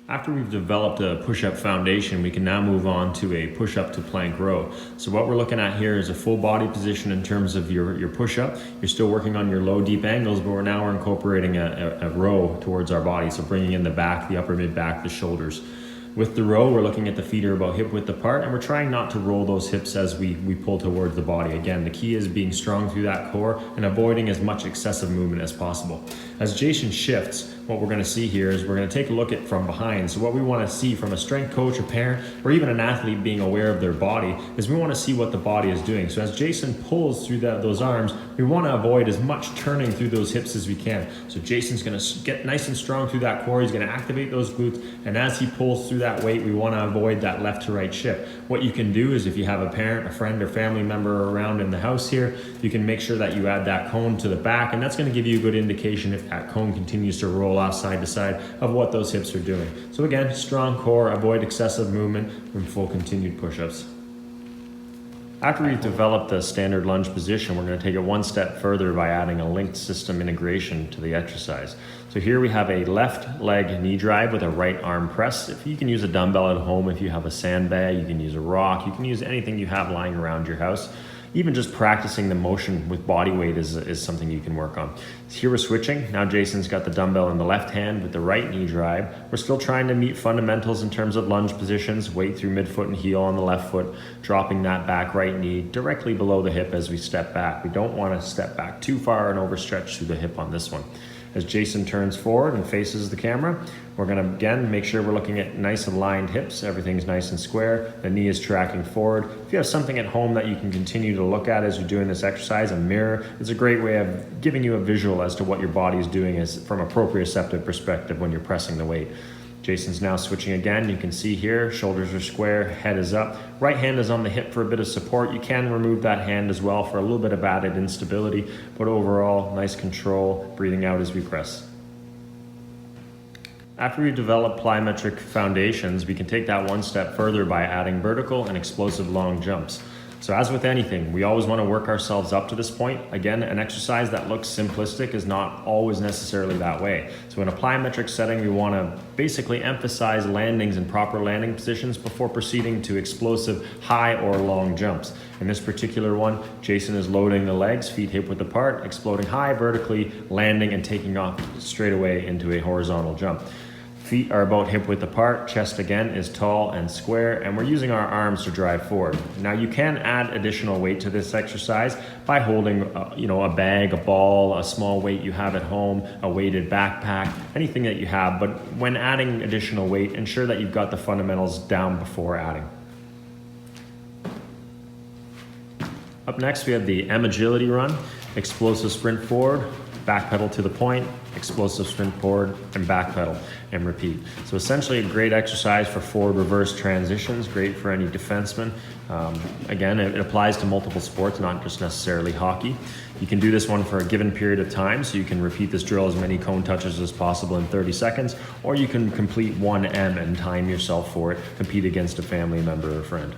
After we've developed a push-up foundation, we can now move on to a push-up to plank row. So what we're looking at here is a full body position in terms of your push-up. You're still working on your low, deep angles, but we're incorporating a row towards our body. So bringing in the back, the upper mid-back, the shoulders. With the row, we're looking at the feet are about hip width apart, and we're trying not to roll those hips as we pull towards the body. Again, the key is being strong through that core and avoiding as much excessive movement as possible. As Jason shifts, what we're gonna see here is we're gonna take a look at from behind. So what we wanna see from a strength coach, a parent, or even an athlete being aware of their body is we wanna see what the body is doing. So as Jason pulls through those arms, we wanna avoid as much turning through those hips as we can. So Jason's gonna get nice and strong through that core. He's gonna activate those glutes, and as he pulls through that weight, we wanna avoid that left to right shift. What you can do is if you have a parent, a friend, or family member around in the house here, you can make sure that you add that cone to the back, and that's gonna give you a good indication if that cone continues to roll off side to side of what those hips are doing. So again, strong core, avoid excessive movement, and full continued push-ups. After we've developed the standard lunge position, we're going to take it one step further by adding a linked system integration to the exercise. So here we have a left leg knee drive with a right arm press. If you can use a dumbbell at home, if you have a sandbag, you can use a rock, you can use anything you have lying around your house. Even just practicing the motion with body weight is something you can work on. So here we're switching. Now Jason's got the dumbbell in the left hand with the right knee drive. We're still trying to meet fundamentals in terms of lunge positions, weight through midfoot and heel on the left foot, dropping that back right knee directly below the hip as we step back. We don't want to step back too far and overstretch through the hip on this one. As Jason turns forward and faces the camera, we're going to again make sure we're looking at nice aligned hips. Everything's nice and square. The knee is tracking forward. If you have something at home that you can continue to look at as you're doing this exercise, a mirror is a great way of giving you a visual as to what your body is doing from a proprioceptive perspective when you're pressing the weight. Jason's now switching again. You can see here, shoulders are square, head is up. Right hand is on the hip for a bit of support. You can remove that hand as well for a little bit of added instability, but overall, nice control, breathing out as we press. After we develop plyometric foundations, we can take that one step further by adding vertical and explosive long jumps. So as with anything, we always want to work ourselves up to this point. Again, an exercise that looks simplistic is not always necessarily that way. So in a plyometric setting, we want to basically emphasize landings and proper landing positions before proceeding to explosive high or long jumps. In this particular one, Jason is loading the legs, feet hip width apart, exploding high vertically, landing and taking off straight away into a horizontal jump. Feet are about hip width apart, chest again is tall and square, and we're using our arms to drive forward. Now you can add additional weight to this exercise by holding a bag, a ball, a small weight you have at home, a weighted backpack, anything that you have, but when adding additional weight, ensure that you've got the fundamentals down before adding. Up next we have the M agility run, explosive sprint forward, back pedal to the point, explosive sprint forward, and back pedal, and repeat. So essentially a great exercise for forward reverse transitions, great for any defenseman. Again, it applies to multiple sports, not just necessarily hockey. You can do this one for a given period of time, so you can repeat this drill as many cone touches as possible in 30 seconds, or you can complete 1 M and time yourself for it, compete against a family member or friend.